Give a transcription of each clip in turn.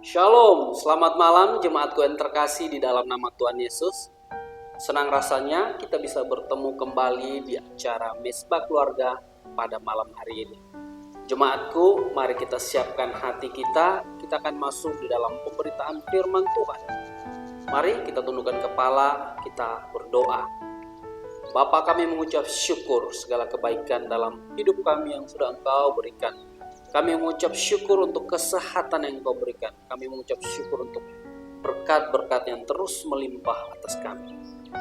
Shalom, selamat malam jemaatku yang terkasih di dalam nama Tuhan Yesus. Senang rasanya kita bisa bertemu kembali di acara Mesbah Keluarga pada malam hari ini. Jemaatku, mari kita siapkan hati kita akan masuk di dalam pemberitaan firman Tuhan. Mari kita tundukkan kepala, kita berdoa. Bapa, kami mengucap syukur segala kebaikan dalam hidup kami yang sudah Engkau berikan. Kami mengucap syukur untuk kesehatan yang Engkau berikan. Kami mengucap syukur untuk berkat-berkat yang terus melimpah atas kami.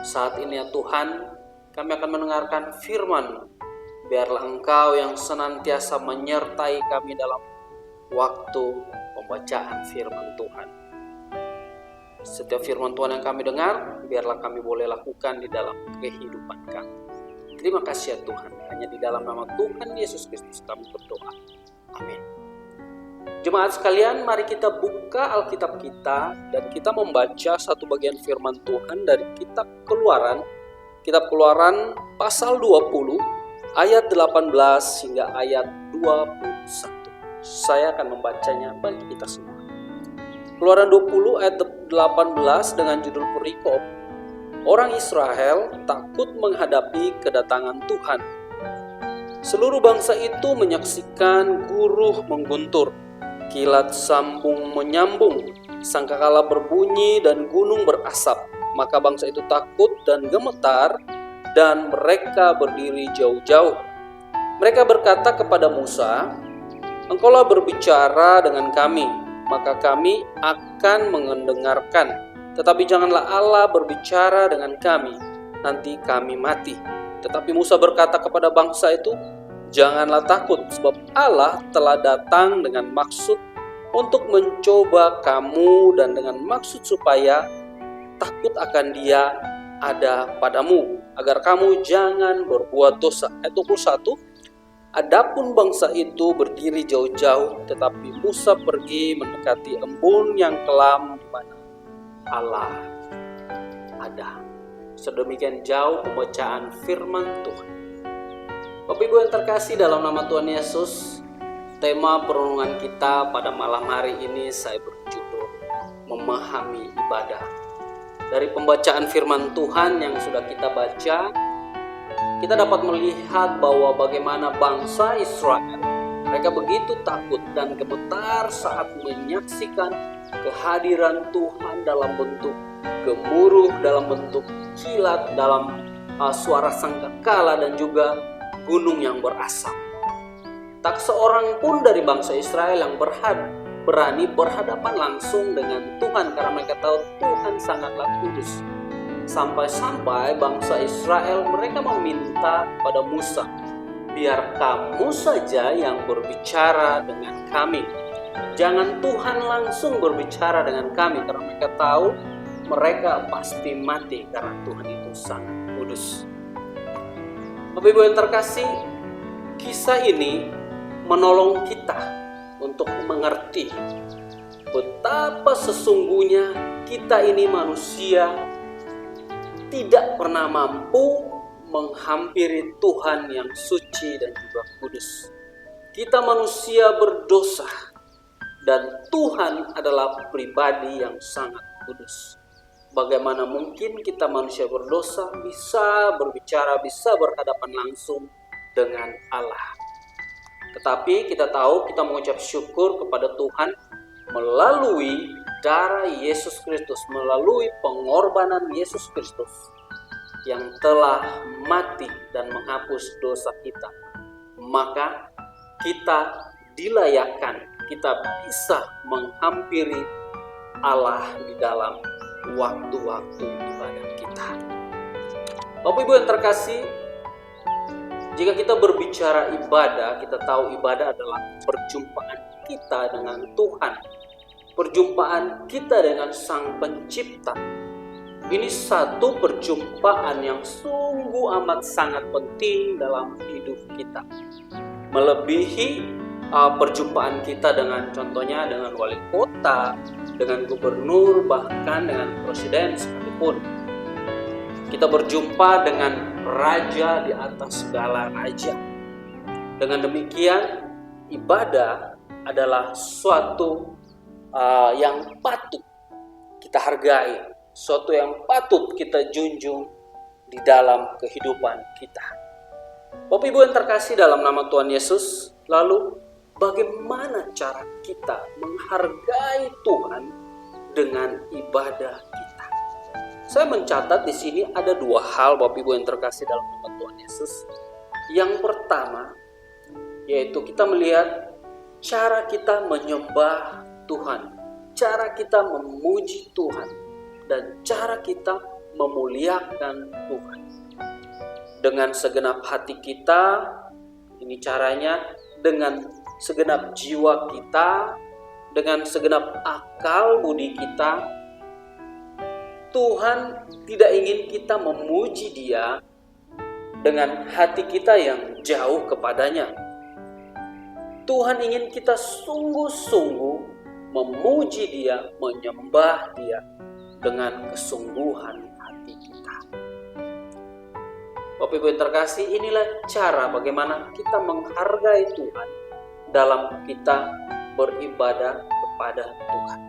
Saat ini ya Tuhan, kami akan mendengarkan firman. Biarlah Engkau yang senantiasa menyertai kami dalam waktu pembacaan firman Tuhan. Setiap firman Tuhan yang kami dengar, biarlah kami boleh lakukan di dalam kehidupan kami. Terima kasih ya Tuhan. Hanya di dalam nama Tuhan Yesus Kristus kami berdoa. Amin. Jemaat sekalian, mari kita buka Alkitab kita dan kita membaca satu bagian firman Tuhan dari kitab Keluaran. Kitab Keluaran pasal 20 ayat 18 hingga ayat 21. Saya akan membacanya bagi kita semua. Keluaran 20 ayat 18 dengan judul perikop, Orang Israel takut menghadapi kedatangan Tuhan. Seluruh bangsa itu menyaksikan guruh mengguntur, kilat sambung menyambung, sangkakala berbunyi dan gunung berasap. Maka bangsa itu takut dan gemetar, dan mereka berdiri jauh-jauh. Mereka berkata kepada Musa, "Engkaulah berbicara dengan kami, maka kami akan mendengarkan. Tetapi janganlah Allah berbicara dengan kami, nanti kami mati." Tetapi Musa berkata kepada bangsa itu, "Janganlah takut, sebab Allah telah datang dengan maksud untuk mencoba kamu dan dengan maksud supaya takut akan Dia ada padamu, agar kamu jangan berbuat dosa." Ayat 21, adapun bangsa itu berdiri jauh-jauh, tetapi Musa pergi mendekati embun yang kelam di mana Allah ada. Sedemikian jauh pembacaan firman Tuhan. Bapak Ibu yang terkasih dalam nama Tuhan Yesus, tema perenungan kita pada malam hari ini saya berjudul Memahami Ibadah. Dari pembacaan firman Tuhan yang sudah kita baca, kita dapat melihat bahwa bagaimana bangsa Israel, mereka begitu takut dan gemetar saat menyaksikan kehadiran Tuhan dalam bentuk gemuruh, dalam bentuk kilat, dalam suara sangkakala dan juga gunung yang berasap. Tak seorang pun dari bangsa Israel yang berani berhadapan langsung dengan Tuhan karena mereka tahu Tuhan sangatlah kudus. Sampai-sampai bangsa Israel mereka meminta pada Musa, "Biar kamu saja yang berbicara dengan kami. Jangan Tuhan langsung berbicara dengan kami," karena mereka tahu mereka pasti mati karena Tuhan itu sangat kudus. Bapak Ibu yang terkasih, kisah ini menolong kita untuk mengerti betapa sesungguhnya kita ini manusia tidak pernah mampu menghampiri Tuhan yang suci dan juga kudus. Kita manusia berdosa dan Tuhan adalah pribadi yang sangat kudus. Bagaimana mungkin kita manusia berdosa bisa berbicara, bisa berhadapan langsung dengan Allah? Tetapi kita tahu, kita mengucap syukur kepada Tuhan melalui darah Yesus Kristus, melalui pengorbanan Yesus Kristus yang telah mati dan menghapus dosa kita. Maka kita dilayakkan, kita bisa menghampiri Allah di dalam waktu-waktu ibadah kita. Bapak Ibu yang terkasih, jika kita berbicara ibadah, kita tahu ibadah adalah perjumpaan kita dengan Tuhan, perjumpaan kita dengan Sang Pencipta. Ini satu perjumpaan yang sungguh amat sangat penting dalam hidup kita, melebihi perjumpaan kita dengan contohnya dengan wali kota, dengan gubernur, bahkan dengan presiden sekalipun. Kita berjumpa dengan raja di atas segala raja. Dengan demikian, ibadah adalah suatu yang patut kita hargai, sesuatu yang patut kita junjung di dalam kehidupan kita. Bapak Ibu yang terkasih dalam nama Tuhan Yesus, lalu bagaimana cara kita menghargai Tuhan dengan ibadah kita? Saya mencatat di sini ada dua hal Bapak Ibu yang terkasih dalam nama Tuhan Yesus. Yang pertama, yaitu kita melihat cara kita menyembah Tuhan, cara kita memuji Tuhan, dan cara kita memuliakan Tuhan. Dengan segenap hati kita, ini caranya dengan segenap jiwa kita, dengan segenap akal budi kita. Tuhan tidak ingin kita memuji Dia dengan hati kita yang jauh kepadanya. Tuhan ingin kita sungguh-sungguh memuji Dia, menyembah Dia dengan kesungguhan hati kita. Bapak Ibu yang terkasih, inilah cara bagaimana kita menghargai Tuhan dalam kita beribadah kepada Tuhan.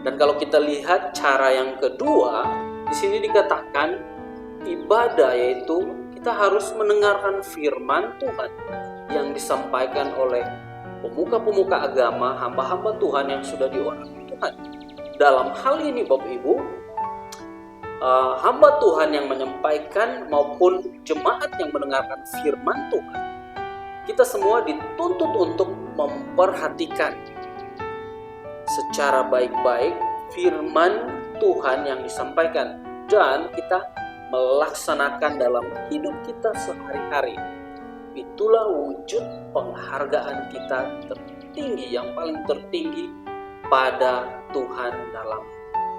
Dan kalau kita lihat cara yang kedua, di sini dikatakan ibadah, yaitu kita harus mendengarkan firman Tuhan yang disampaikan oleh pemuka-pemuka agama, hamba-hamba Tuhan yang sudah diurapi Tuhan. Dalam hal ini Bapak Ibu, hamba Tuhan yang menyampaikan maupun jemaat yang mendengarkan firman Tuhan, kita semua dituntut untuk memperhatikan secara baik-baik firman Tuhan yang disampaikan dan kita melaksanakan dalam hidup kita sehari-hari. Itulah wujud penghargaan kita tertinggi, yang paling tertinggi pada Tuhan dalam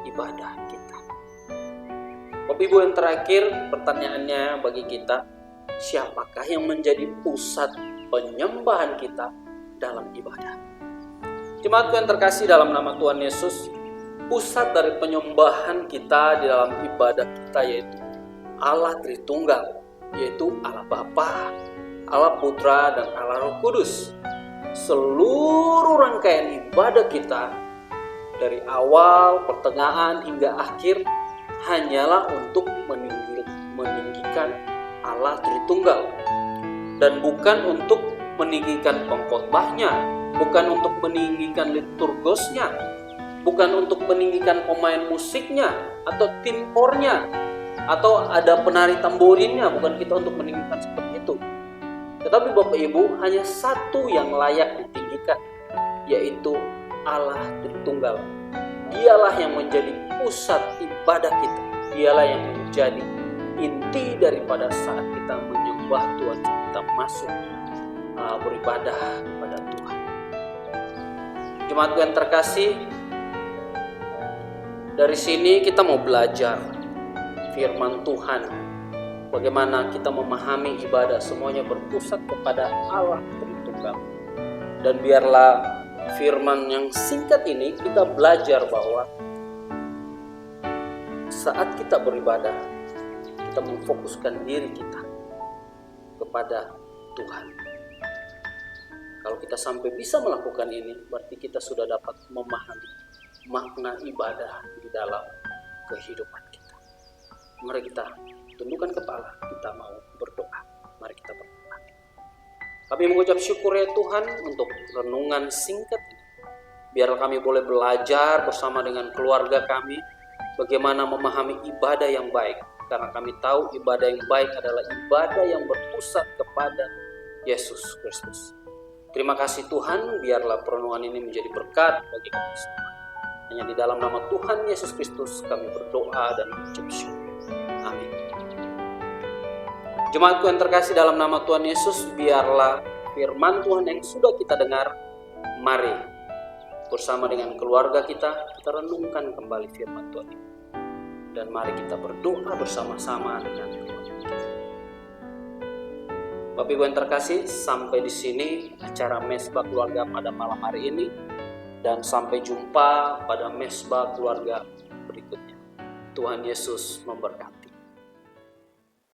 ibadah kita. Bapak Ibu yang terakhir, pertanyaannya bagi kita, siapakah yang menjadi pusat penyembahan kita dalam ibadah? Jemaatku yang terkasih dalam nama Tuhan Yesus, pusat dari penyembahan kita di dalam ibadah kita yaitu Allah Tritunggal, yaitu Allah Bapa, Allah Putra, dan Allah Roh Kudus. Seluruh rangkaian ibadah kita dari awal, pertengahan, hingga akhir hanyalah untuk meninggikan Allah Tritunggal, dan bukan untuk meninggikan pengkhotbahnya, bukan untuk meninggikan liturgosnya, bukan untuk meninggikan pemain musiknya atau tim kornya, atau ada penari tamborinnya, bukan kita untuk meninggikan seperti itu. Tetapi Bapak Ibu, hanya satu yang layak ditinggikan, yaitu Allah Tritunggal. Dialah yang menjadi pusat ibadah kita, dialah yang menjadi inti daripada saat kita menyembah Tuhan, kita masuk beribadah kepada Tuhan. Jemaat yang terkasih, dari sini kita mau belajar firman Tuhan, bagaimana kita memahami ibadah semuanya berpusat kepada Allah Tritunggal. Dan biarlah firman yang singkat ini kita belajar bahwa saat kita beribadah, kita memfokuskan diri kita kepada Tuhan. Kalau kita sampai bisa melakukan ini, berarti kita sudah dapat memahami makna ibadah di dalam kehidupan kita. Mari kita tundukkan kepala, kita mau berdoa. Mari kita berdoa. Kami mengucap syukur ya Tuhan untuk renungan singkat ini. Biar kami boleh belajar bersama dengan keluarga kami bagaimana memahami ibadah yang baik. Karena kami tahu ibadah yang baik adalah ibadah yang berpusat kepada Yesus Kristus. Terima kasih Tuhan, biarlah perenungan ini menjadi berkat bagi kami semua. Hanya di dalam nama Tuhan Yesus Kristus kami berdoa dan mengucap syukur. Amin. Jemaatku yang terkasih dalam nama Tuhan Yesus, biarlah firman Tuhan yang sudah kita dengar, mari bersama dengan keluarga kita renungkan kembali firman Tuhan ini. Dan mari kita berdoa bersama-sama dengan keluarga kita. Bapak Ibu yang terkasih, sampai di sini acara Mesbah Keluarga pada malam hari ini, dan sampai jumpa pada Mesbah Keluarga berikutnya. Tuhan Yesus memberkati.